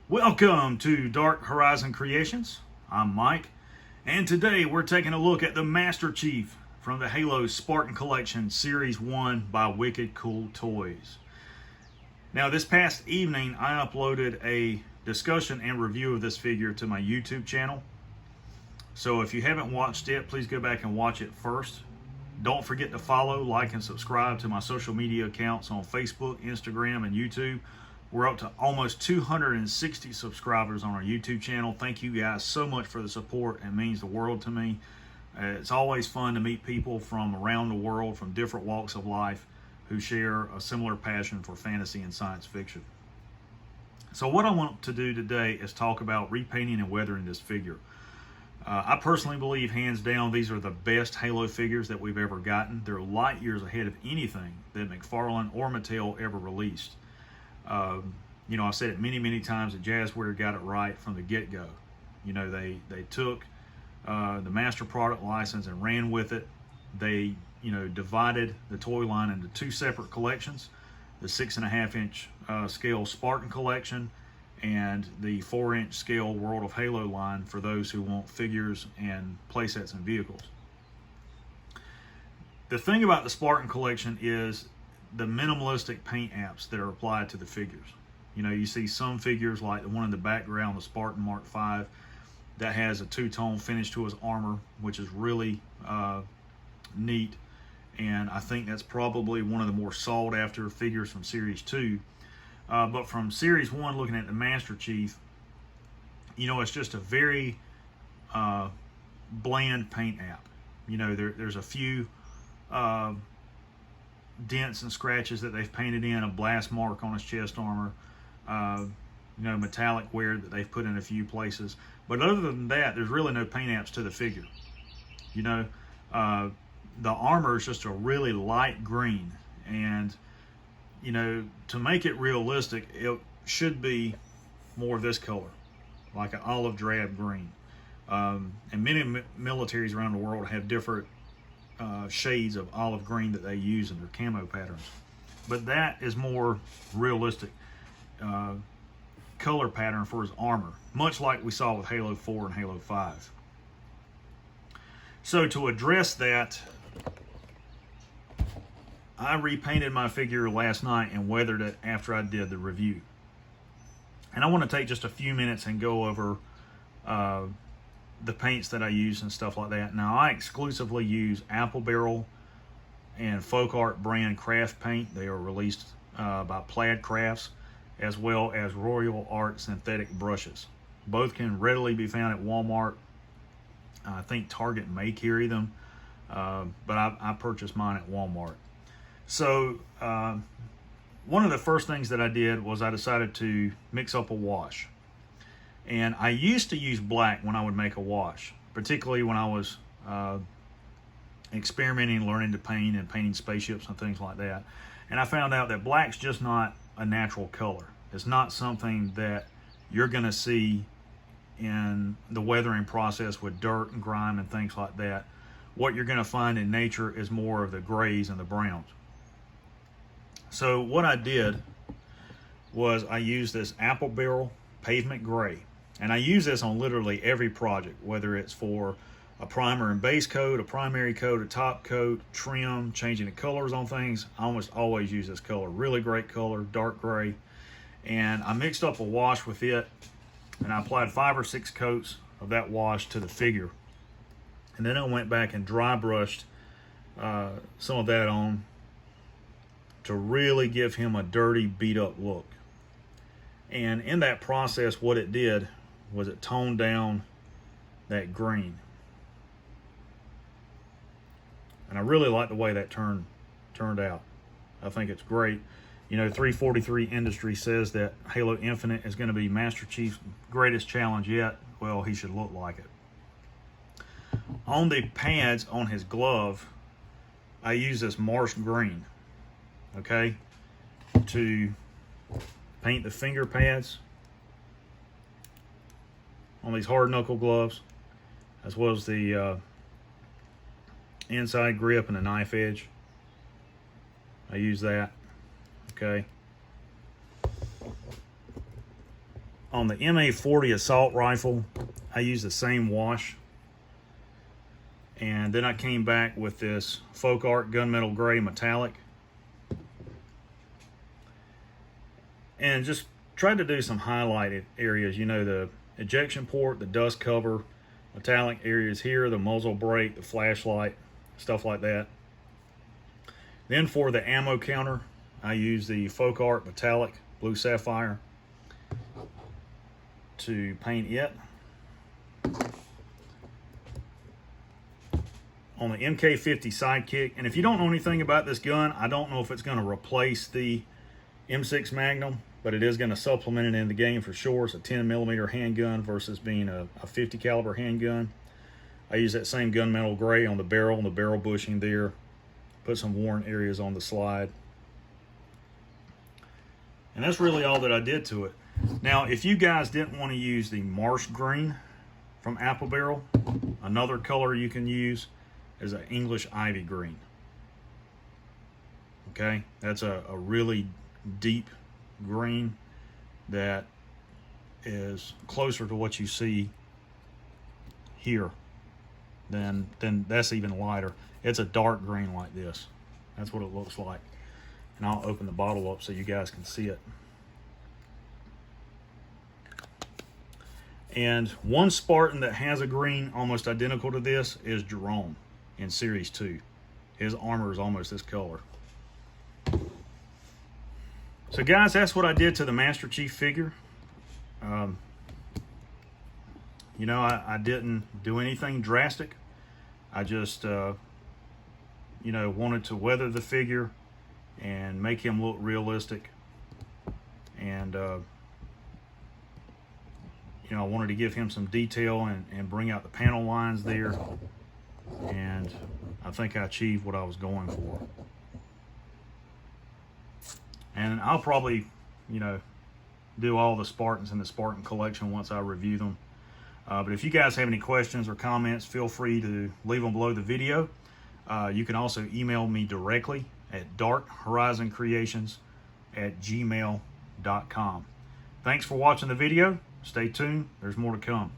Welcome to Dark Horizon Creations. I'm Mike, and today we're taking a look at the Master Chief from the Halo Spartan Collection Series 1 by Wicked Cool Toys. Now, this past evening, I uploaded a discussion and review of this figure to my YouTube channel. So if you haven't watched it, please go back and watch it first. Don't forget to follow, like, and subscribe to my social media accounts on Facebook, Instagram, and YouTube. We're up to almost 260 subscribers on our YouTube channel. Thank you guys so much for the support. It means the world to me. It's always fun to meet people from around the world, from different walks of life, who share a similar passion for fantasy and science fiction. So what I want to do today is talk about repainting and weathering this figure. I personally believe, hands down, these are the best Halo figures that we've ever gotten. They're light years ahead of anything that McFarlane or Mattel ever released. I've said it many times that Jazzware got it right from the get-go. They took the master product license and ran with it. They, divided the toy line into two separate collections, the 6.5-inch scale Spartan Collection and the 4-inch scale World of Halo line for those who want figures and playsets and vehicles. The thing about the Spartan Collection is the minimalistic paint apps that are applied to the figures. You see some figures like the one in the background, the Spartan Mark V, that has a two-tone finish to his armor, which is really neat. And I think that's probably one of the more sought-after figures from Series 2. But from Series 1, looking at the Master Chief, it's just a very bland paint app. There's a few dents and scratches that they've painted in, a blast mark on his chest armor, metallic wear that they've put in a few places. But other than that, there's really no paint apps to the figure. The armor is just a really light green, and to make it realistic, it should be more of this color, like an olive drab green. And many militaries around the world have different shades of olive green that they use in their camo patterns. But that is more realistic color pattern for his armor, much like we saw with Halo 4 and Halo 5. So to address that, I repainted my figure last night and weathered it after I did the review. And I want to take just a few minutes and go over the paints that I use and stuff like that. Now, I exclusively use Apple Barrel and Folk Art brand craft paint. They are released by Plaid Crafts, as well as Royal Art synthetic brushes. Both can readily be found at Walmart. I think Target may carry them, but I purchased mine at Walmart. So one of the first things that I did was I decided to mix up a wash. And I used to use black when I would make a wash, particularly when I was experimenting, learning to paint and painting spaceships and things like that. And I found out that black's just not a natural color. It's not something that you're going to see in the weathering process with dirt and grime and things like that. What you're going to find in nature is more of the grays and the browns. So what I did was I used this Apple Barrel Pavement Gray. And I use this on literally every project, whether it's for a primer and base coat, a primary coat, a top coat, trim, changing the colors on things. I almost always use this color. Really great color, dark gray. And I mixed up a wash with it, and I applied 5 or 6 coats of that wash to the figure. And then I went back and dry brushed some of that on to really give him a dirty, beat up look. And in that process, what it did was it toned down that green. And I really like the way that turned out. I think it's great. 343 Industry says that Halo Infinite is going to be Master Chief's greatest challenge yet. Well, he should look like it. On the pads on his glove, I use this marsh green, okay, to paint the finger pads on these hard knuckle gloves, as well as the inside grip and the knife edge. I use that, okay. On the MA40 assault rifle, I used the same wash. And then I came back with this Folk Art Gunmetal Gray Metallic. And just tried to do some highlighted areas. You know, the ejection port, the dust cover, metallic areas here, the muzzle brake, the flashlight, stuff like that. Then for the ammo counter, I use the Folk Art Metallic Blue Sapphire to paint it. On the MK50 Sidekick, and if you don't know anything about this gun, I don't know if it's going to replace the M6 Magnum, but it is going to supplement it in the game for sure. It's a 10mm handgun versus being a 50 caliber handgun. I use that same gunmetal gray on the barrel and the barrel bushing there. Put some worn areas on the slide. And that's really all that I did to it. Now, if you guys didn't want to use the marsh green from Apple Barrel, another color you can use is an English ivy green. Okay, that's a really deep green that is closer to what you see here than that's even lighter. It's a dark green like this. That's what it looks like. And I'll open the bottle up so you guys can see it. And one Spartan that has a green almost identical to this is Jerome in Series 2. His armor is almost this color. So guys, that's what I did to the Master Chief figure. You know, I didn't do anything drastic. I just, you know, wanted to weather the figure and make him look realistic. And, you know, I wanted to give him some detail and bring out the panel lines there. And I think I achieved what I was going for. And I'll probably, you know, do all the Spartans in the Spartan collection once I review them. But if you guys have any questions or comments, feel free to leave them below the video. You can also email me directly at darkhorizoncreations@gmail.com. Thanks for watching the video. Stay tuned. There's more to come.